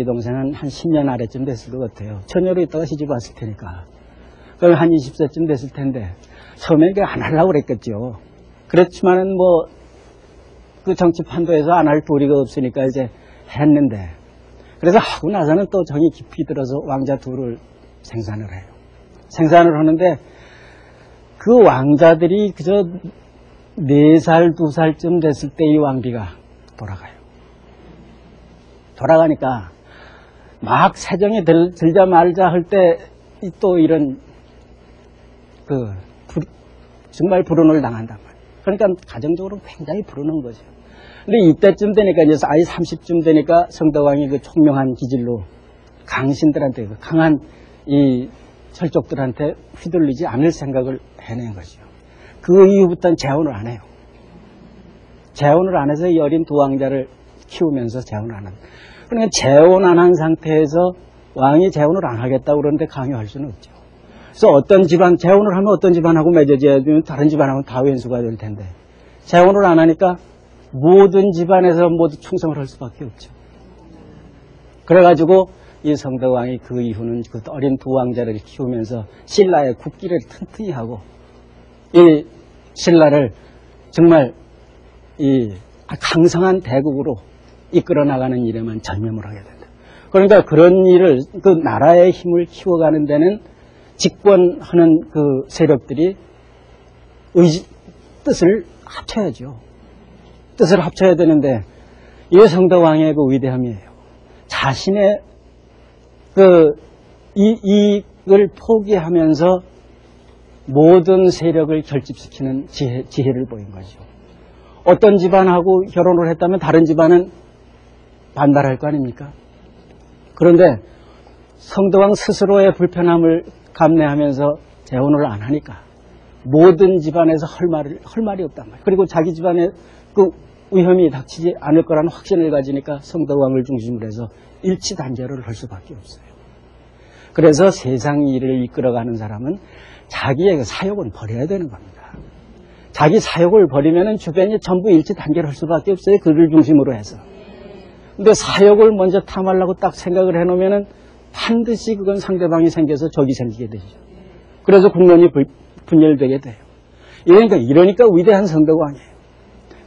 저희 동생은 한 10년 아래쯤 됐을 것 같아요. 처녀로 있다가 시집 왔을 테니까. 그럼 한 20세쯤 됐을 텐데 처음에 이게 안 하려고 그랬겠죠. 그렇지만은 뭐 그 정치 판도에서 안 할 도리가 없으니까 이제 했는데, 그래서 하고 나서는 또 정이 깊이 들어서 왕자 둘을 생산을 해요. 생산을 하는데 그 왕자들이 그저 4살, 2살쯤 됐을 때 이 왕비가 돌아가요. 돌아가니까 막 세정이 들자 말자 할 때 또 이런 정말 불운을 당한단 말이에요. 그러니까 가정적으로 굉장히 불운한 거죠. 근데 이때쯤 되니까 이제 아이 30쯤 되니까 성덕왕이 그 총명한 기질로 강신들한테, 그 강한 이 철족들한테 휘둘리지 않을 생각을 해낸 거죠. 그 이후부터는 재혼을 안 해요. 재혼을 안 해서 이 어린 두 왕자를 키우면서 재혼을 안 합니다. 그러니까 재혼 안 한 상태에서 왕이 재혼을 안 하겠다고 그러는데 강요할 수는 없죠. 그래서 어떤 집안, 재혼을 하면 어떤 집안하고 맺어져야 되면 다른 집안하고는 다 왼수가 될 텐데, 재혼을 안 하니까 모든 집안에서 모두 충성을 할 수밖에 없죠. 그래가지고 이 성덕왕이 그 이후는 그 어린 두 왕자를 키우면서 신라의 국기를 튼튼히 하고 이 신라를 정말 이 강성한 대국으로 이끌어 나가는 일에만 전념을 하게 된다. 그러니까 그런 일을, 그 나라의 힘을 키워가는 데는 집권하는 그 세력들이 뜻을 합쳐야죠. 뜻을 합쳐야 되는데 이게 성덕왕의 그 위대함이에요. 자신의 이익을 포기하면서 모든 세력을 결집시키는 지혜를 보인 거죠. 어떤 집안하고 결혼을 했다면 다른 집안은 반발할 거 아닙니까? 그런데 성덕왕 스스로의 불편함을 감내하면서 재혼을 안 하니까 모든 집안에서 할 말이 없단 말이에요. 그리고 자기 집안에 그 위험이 닥치지 않을 거라는 확신을 가지니까 성덕왕을 중심으로 해서 일치단결을 할 수밖에 없어요. 그래서 세상 일을 이끌어가는 사람은 자기의 그 사욕은 버려야 되는 겁니다. 자기 사욕을 버리면은 주변이 전부 일치단결할 수밖에 없어요. 그를 중심으로 해서. 근데 사욕을 먼저 탐하려고 딱 생각을 해놓으면은 반드시 그건 상대방이 생겨서 적이 생기게 되죠. 그래서 국론이 분열되게 돼요. 이러니까 위대한 성덕왕이에요.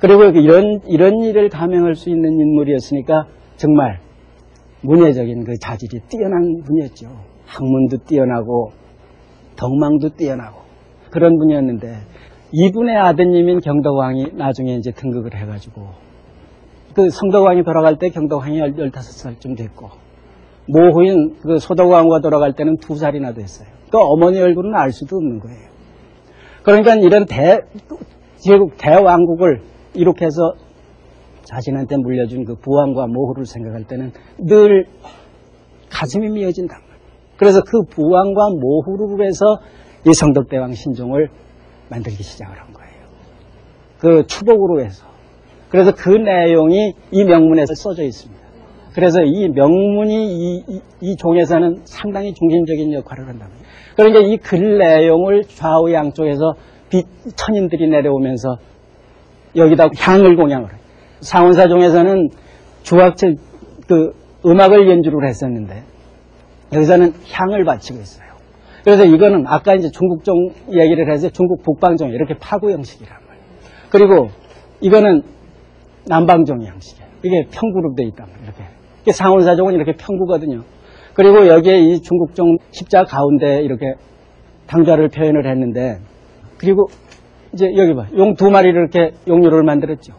그리고 이런 일을 감행할 수 있는 인물이었으니까 정말 문예적인 그 자질이 뛰어난 분이었죠. 학문도 뛰어나고 덕망도 뛰어나고 그런 분이었는데, 이분의 아드님인 경덕왕이 나중에 이제 등극을 해가지고 그 성덕왕이 돌아갈 때 경덕왕이 15살쯤 됐고, 모후인 그 소덕왕과 돌아갈 때는 2살이나 됐어요. 그 어머니 얼굴은 알 수도 없는 거예요. 그러니까 이런 제국 대왕국을 이렇게 해서 자신한테 물려준 그 부왕과 모후를 생각할 때는 늘 가슴이 미어진단 말이에요. 그래서 그 부왕과 모후를 해서 이 성덕대왕 신종을 만들기 시작을 한 거예요. 그 추복으로 해서. 그래서 그 내용이 이 명문에서 써져 있습니다. 그래서 이 명문이 이 종에서는 상당히 중심적인 역할을 한다. 그러니까 이 글 내용을 좌우 양쪽에서 천인들이 내려오면서 여기다 향을 공양을 해요. 상원사종에서는 주악체 음악을 연주를 했었는데 여기서는 향을 바치고 있어요. 그래서 이거는 아까 이제 중국종 얘기를 해서 중국 북방종 이렇게 파구 형식이란 말이에요. 그리고 이거는 남방종 형식이에요. 이게 평구로 되어 있단 말이에요. 이렇게 상원사종은 이렇게 평구거든요. 그리고 여기에 이 중국종 십자 가운데 이렇게 당좌를 표현을 했는데, 그리고 이제 여기 봐, 용 2마리를 이렇게 용료를 만들었죠.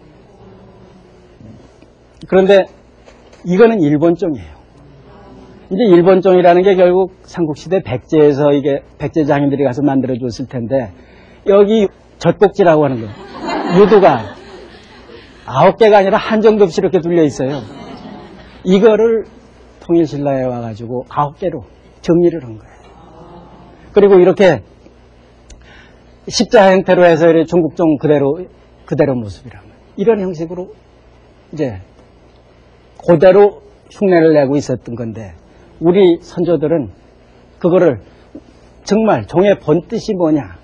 그런데 이거는 일본종이에요. 이제 일본종이라는 게 결국 삼국시대 백제에서 이게 백제 장인들이 가서 만들어 줬을 텐데, 여기 젖꼭지라고 하는 거, 유두가 9개가 아니라 한 정도 없이 이렇게 둘려 있어요. 이거를 통일신라에 와가지고 9개로 정리를 한 거예요. 그리고 이렇게 십자 형태로 해서 중국종 그대로 모습이란 말이에요. 이런 형식으로 이제 그대로 흉내를 내고 있었던 건데, 우리 선조들은 그거를 정말 종의 본뜻이 뭐냐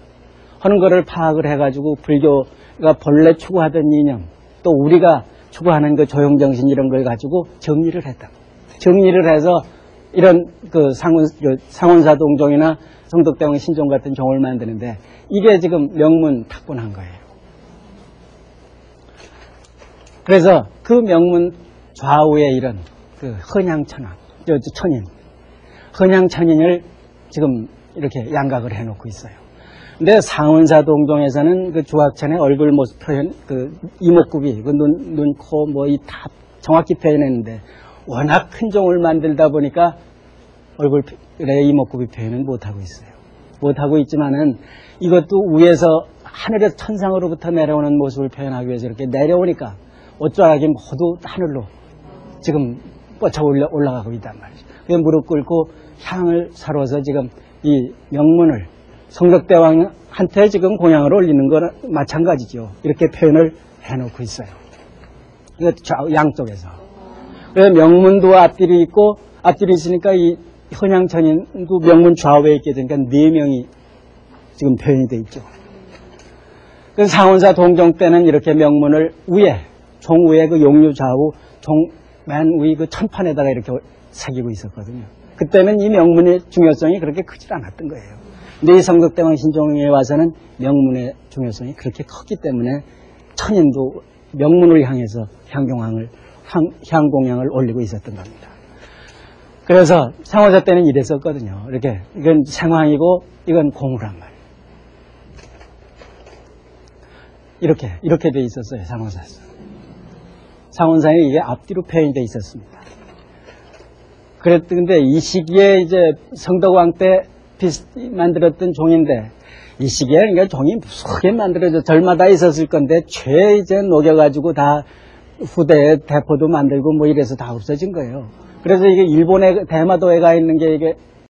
하는 거를 파악을 해가지고 불교가 본래 추구하던 이념, 또 우리가 추구하는 그 조용정신 이런 걸 가지고 정리를 했다. 정리를 해서 이런 그 상원사 동종이나 성덕대왕 신종 같은 종을 만드는데 이게 지금 명문 탁본한 거예요. 그래서 그 명문 좌우에 이런 그 헌양천왕, 헌양천인을 지금 이렇게 양각을 해놓고 있어요. 근데 상원사 동종에서는 그 주악천의 얼굴 모습 표현, 그 이목구비, 그 눈, 코, 뭐 이 다 정확히 표현했는데 워낙 큰 종을 만들다 보니까 얼굴의 이목구비 표현은 못하고 있어요. 못하고 있지만은 이것도 위에서 하늘에서 천상으로부터 내려오는 모습을 표현하기 위해서 이렇게 내려오니까 어쩌라기 모두 하늘로 지금 뻗쳐 올라가고 있단 말이죠. 그래서 무릎 꿇고 향을 사로서 지금 이 명문을 성덕대왕한테 지금 공양을 올리는 거랑 마찬가지죠. 이렇게 표현을 해놓고 있어요. 이거 양쪽에서. 그래서 명문도 앞뒤로 있고, 앞뒤로 있으니까 이 헌양천인도 명문 좌우에 있게 되니까 4명이 지금 표현이 돼 있죠. 그 상원사 동종 때는 이렇게 명문을 위에, 종 위에 그 용류 좌우, 종 맨 위 그 천판에다가 이렇게 새기고 있었거든요. 그때는 이 명문의 중요성이 그렇게 크질 않았던 거예요. 근데 이 성덕대왕 신종에 와서는 명문의 중요성이 그렇게 컸기 때문에 천인도 명문을 향해서 향공양을 올리고 있었던 겁니다. 그래서 상호사 때는 이랬었거든요. 이렇게, 이건 생황이고, 이건 공우란 말이에요. 이렇게 돼 있었어요, 상호사에서. 상원사에 이게 앞뒤로 표현이 돼 있었습니다. 근데 이 시기에 이제 성덕왕 때 만들었던 종인데, 이 시기에 그러니까 종이 무수하게 만들어져, 절마다 있었을 건데, 죄 이제 녹여가지고 다 후대에 대포도 만들고 뭐 이래서 다 없어진 거예요. 그래서 이게 일본의 대마도에 가 있는 게 이게